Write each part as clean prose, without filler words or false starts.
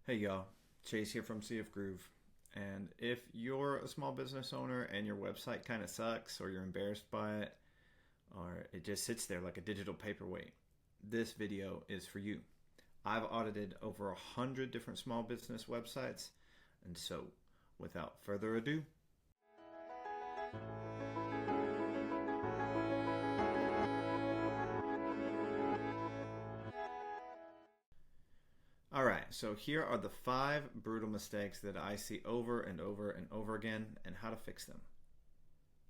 Hey y'all, Chase here from CF Groove. And if you're a small business owner and your website kind of sucks, or you're embarrassed by it, or it just sits there like a digital paperweight, this video is for you. I've audited over 100 different small business websites, and so without further ado, all right, so here are the 5 brutal mistakes that I see over and over and over again and how to fix them.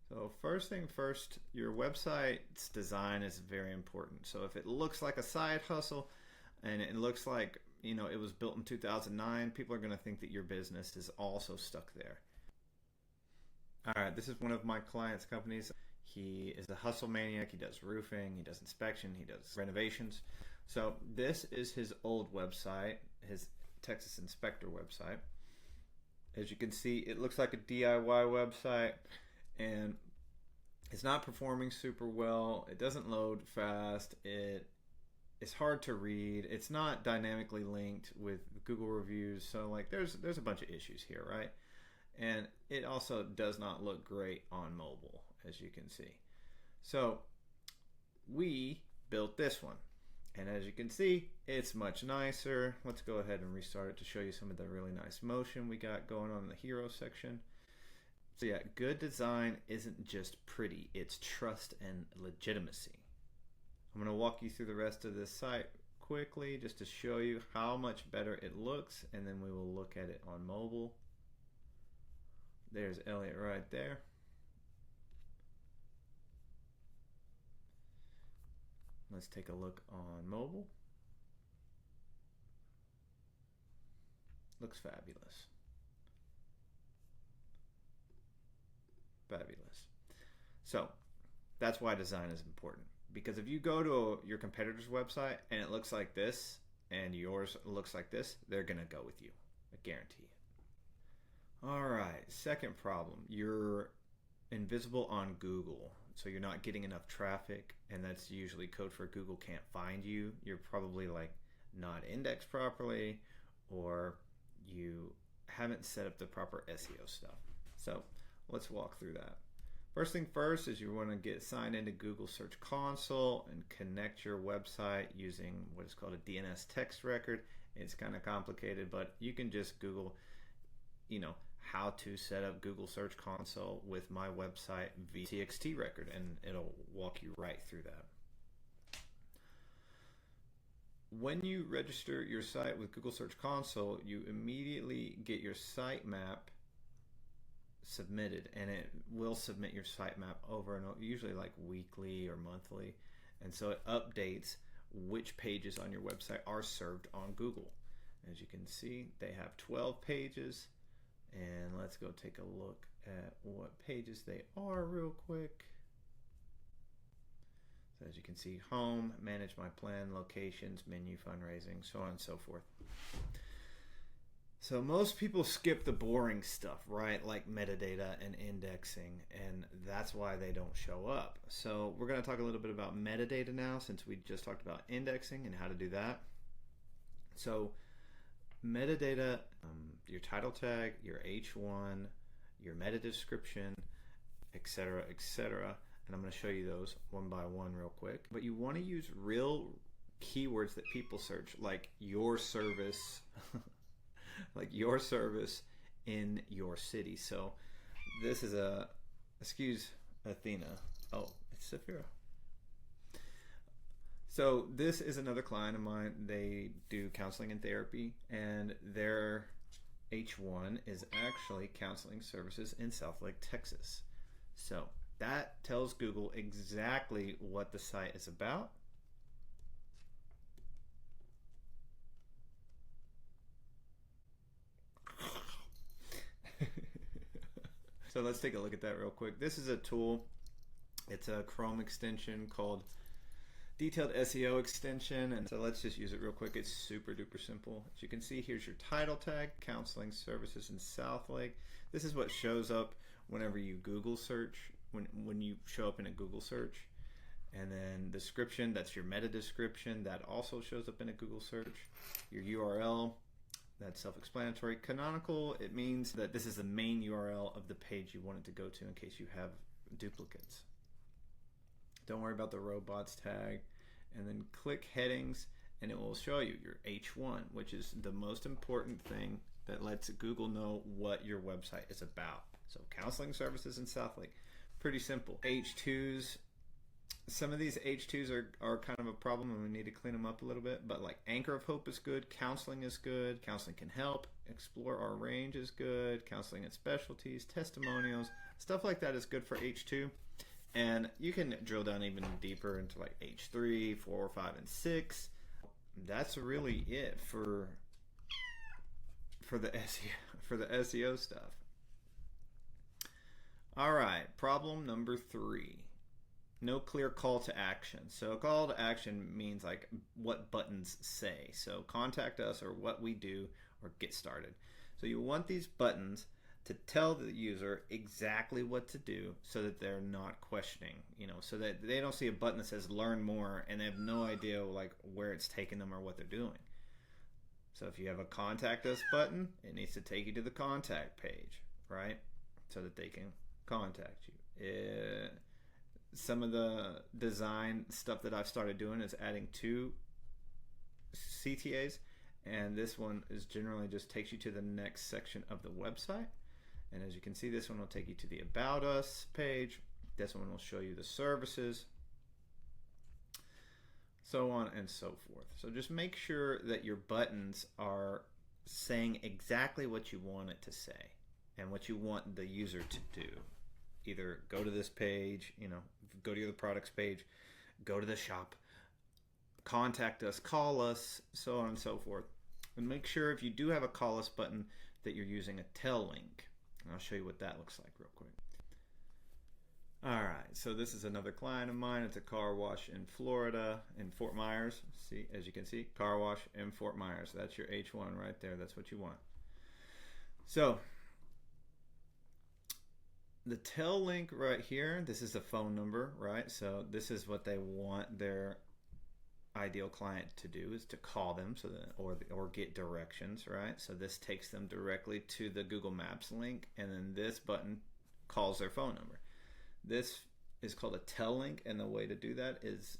So first thing first, your website's design is very important. So if it looks like a side hustle and it looks like, it was built in 2009, people are going to think that your business is also stuck there. All right, this is one of my clients' companies. He is a hustle maniac. He does roofing, he does inspection, he does renovations. So this is his old website, his Texas Inspector website. As you can see, it looks like a DIY website, and it's not performing super well. It doesn't load fast. It's hard to read. It's not dynamically linked with Google reviews. So like there's a bunch of issues here, right? And it also does not look great on mobile, as you can see. So we built this one. And as you can see, it's much nicer. Let's go ahead and restart it to show you some of the really nice motion we got going on in the hero section. So yeah, good design isn't just pretty, it's trust and legitimacy. I'm going to walk you through the rest of this site quickly just to show you how much better it looks, and then we will look at it on mobile. There's Elliot right there. Let's take a look on mobile. Looks fabulous. Fabulous. So that's why design is important. Because if you go to your competitor's website and it looks like this and yours looks like this, they're going to go with you. I guarantee it. All right, second problem. You're invisible on Google. So you're not getting enough traffic, and that's usually code for Google can't find you. You're probably like not indexed properly, or you haven't set up the proper SEO stuff. So let's walk through that. First thing first is you want to get signed into Google Search Console and connect your website using what is called a DNS text record. It's kind of complicated, but you can just Google, how to set up Google Search Console with my website vtxt record, and it'll walk you right through that. When you register your site with Google Search Console, you immediately get your sitemap submitted, and it will submit your sitemap over and over, usually like weekly or monthly, and so it updates which pages on your website are served on Google. As you can see, they have 12 pages, and let's go take a look at what pages they are real quick. So as you can see, home, manage my plan, locations, menu, fundraising, so on and so forth. So most people skip the boring stuff, right? Like metadata and indexing, and that's why they don't show up. So we're going to talk a little bit about metadata now, since we just talked about indexing and how to do that. So metadata, your title tag, your H1, your meta description, etc., etc. And I'm going to show you those one by one real quick. But you want to use real keywords that people search, like your service, like your service in your city. So this is excuse Athena. Oh, it's Safira. So this is another client of mine. They do counseling and therapy, and their H1 is actually counseling services in Southlake, Texas. So that tells Google exactly what the site is about. So let's take a look at that real quick. This is a tool. It's a Chrome extension called Detailed SEO extension, and so let's just use it real quick. It's super duper simple. As you can see, here's your title tag, counseling services in Southlake. This is what shows up whenever you Google search, when you show up in a Google search. And then description, that's your meta description, that also shows up in a Google search. Your URL, That's self-explanatory. Canonical, it means that this is the main URL of the page you want it to go to in case you have duplicates. Don't worry about the robots tag. And then click headings and it will show you your H1, which is the most important thing that lets Google know what your website is about. So counseling services in Southlake, pretty simple. H2s, some of these H2s are kind of a problem and we need to clean them up a little bit, but like Anchor of Hope is good, counseling is good, counseling can help, explore our range is good, counseling and specialties, testimonials, stuff like that is good for H2. And you can drill down even deeper into like H3, 4, 5, and 6. That's really it for the SEO stuff. All right, problem number 3. No clear call to action. So call to action means like what buttons say. So contact us or what we do or get started. So you want these buttons to tell the user exactly what to do so that they're not questioning, so that they don't see a button that says learn more and they have no idea like where it's taking them or what they're doing. So if you have a contact us button, it needs to take you to the contact page, right? So that they can contact you. Some of the design stuff that I've started doing is adding 2 CTAs, and this one is generally just takes you to the next section of the website. And as you can see, this one will take you to the About Us page. This one will show you the services, so on and so forth. So just make sure that your buttons are saying exactly what you want it to say and what you want the user to do. Either go to this page, go to the products page, go to the shop, contact us, call us, so on and so forth. And make sure if you do have a call us button that you're using a tell link. And I'll show you what that looks like real quick. All right, so this is another client of mine. It's a car wash in Florida, in Fort Myers. See, as you can see, car wash in Fort Myers. That's your H1 right there. That's what you want. So the tell link right here, this is a phone number, right? So this is what they want their ideal client to do, is to call them or get directions, right? So this takes them directly to the Google Maps link, and then this button calls their phone number. This is called a tell link, and the way to do that is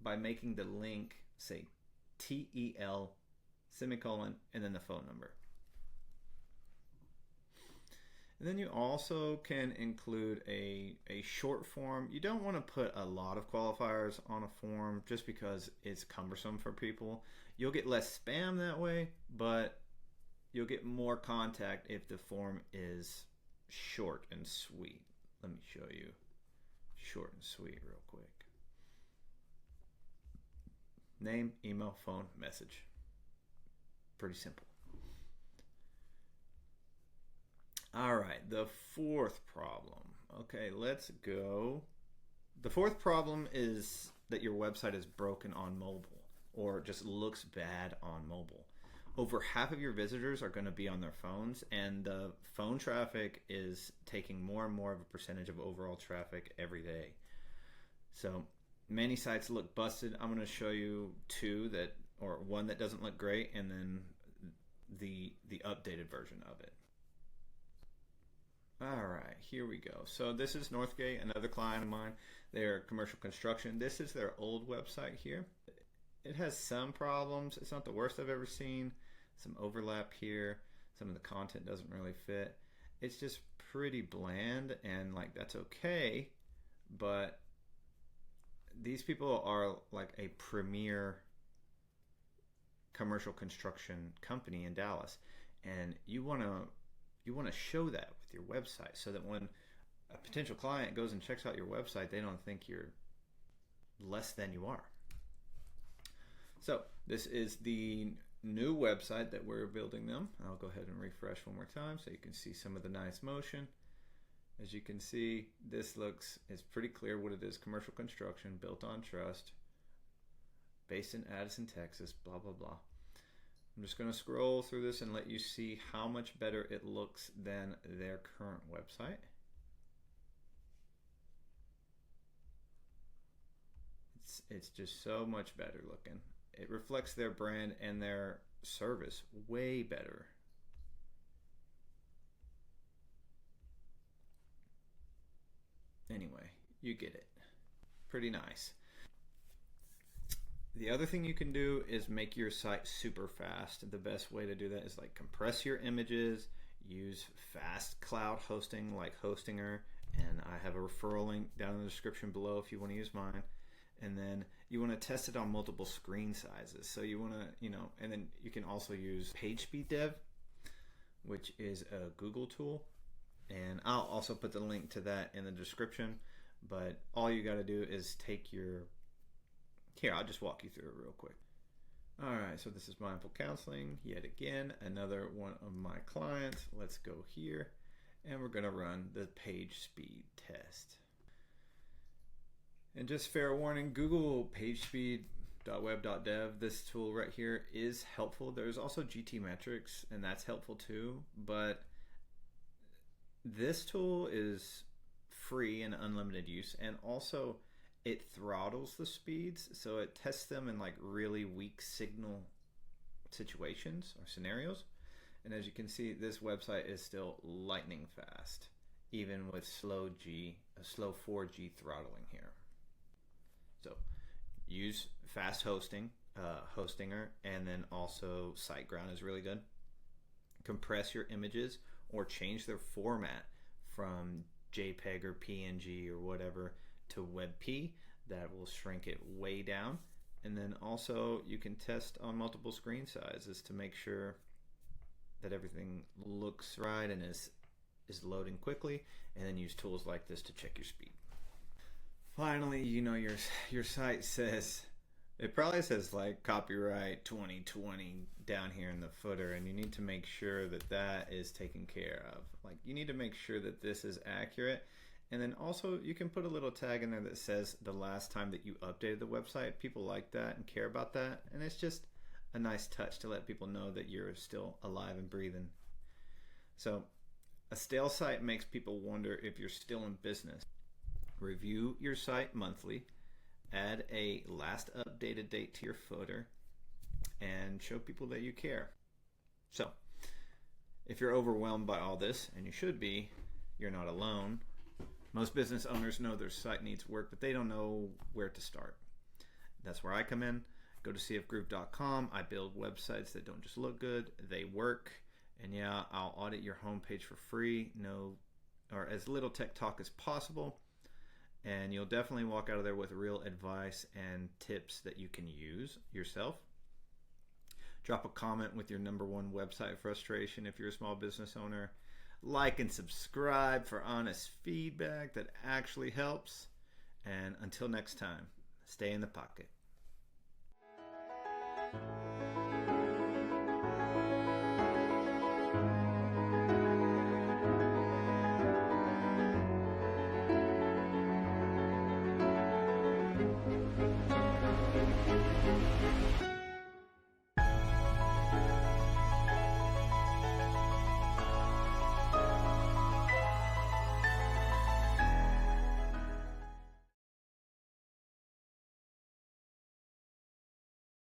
by making the link say TEL semicolon and then the phone number. And then you also can include a short form. You don't want to put a lot of qualifiers on a form just because it's cumbersome for people. You'll get less spam that way, but you'll get more contact if the form is short and sweet. Let me show you short and sweet real quick. Name, email, phone, message. Pretty simple. All right, the 4th problem. Okay, let's go. The 4th problem is that your website is broken on mobile or just looks bad on mobile. Over half of your visitors are going to be on their phones, and the phone traffic is taking more and more of a percentage of overall traffic every day. So many sites look busted. I'm going to show you 2 or one that doesn't look great, and then the updated version of it. All right, here we go. So this is Northgate, another client of mine. They're commercial construction. This is their old website here. It has some problems. It's not the worst I've ever seen. Some overlap here. Some of the content doesn't really fit. It's just pretty bland, and like that's okay, but these people are like a premier commercial construction company in Dallas, and you want to show that with your website so that when a potential client goes and checks out your website, they don't think you're less than you are. So this is the new website that we're building them. I'll go ahead and refresh one more time so you can see some of the nice motion. As you can see, it's pretty clear what it is. Commercial construction, built on trust, based in Addison, Texas, blah, blah, blah. I'm just going to scroll through this and let you see how much better it looks than their current website. It's just so much better looking. It reflects their brand and their service way better. Anyway, you get it. Pretty nice. The other thing you can do is make your site super fast. The best way to do that is like compress your images, use fast cloud hosting like Hostinger, and I have a referral link down in the description below if you want to use mine. And then you want to test it on multiple screen sizes. So you want to, and then you can also use PageSpeed Dev, which is a Google tool. And I'll also put the link to that in the description. But all you got to do is take your, here, I'll just walk you through it real quick. All right, so this is Mindful Counseling. Yet again, another one of my clients. Let's go here, and we're going to run the PageSpeed test. And just fair warning, Google PageSpeed.web.dev, this tool right here is helpful. There's also GTmetrix, and that's helpful too. But this tool is free and unlimited use, and also it throttles the speeds, so it tests them in like really weak signal situations or scenarios. And as you can see, this website is still lightning fast, even with slow 4G throttling here. So use fast hosting, Hostinger, and then also SiteGround is really good. Compress your images or change their format from JPEG or PNG or whatever to WebP. That will shrink it way down. And then also you can test on multiple screen sizes to make sure that everything looks right and is loading quickly, and then use tools like this to check your speed. Finally, your site says, it probably says like copyright 2020 down here in the footer, and you need to make sure that that is taken care of. Like, you need to make sure that this is accurate. And then also you can put a little tag in there that says the last time that you updated the website. People like that and care about that, and it's just a nice touch to let people know that you're still alive and breathing. So a stale site makes people wonder if you're still in business. Review your site monthly, add a last updated date to your footer, and show people that you care. So if you're overwhelmed by all this, and you should be, you're not alone. Most business owners know their site needs work, but they don't know where to start. That's where I come in. Go to cfgroup.com. I build websites that don't just look good, they work. And yeah, I'll audit your homepage for free, or as little tech talk as possible. And you'll definitely walk out of there with real advice and tips that you can use yourself. Drop a comment with your #1 website frustration if you're a small business owner. Like and subscribe for honest feedback that actually helps. And until next time, stay in the pocket.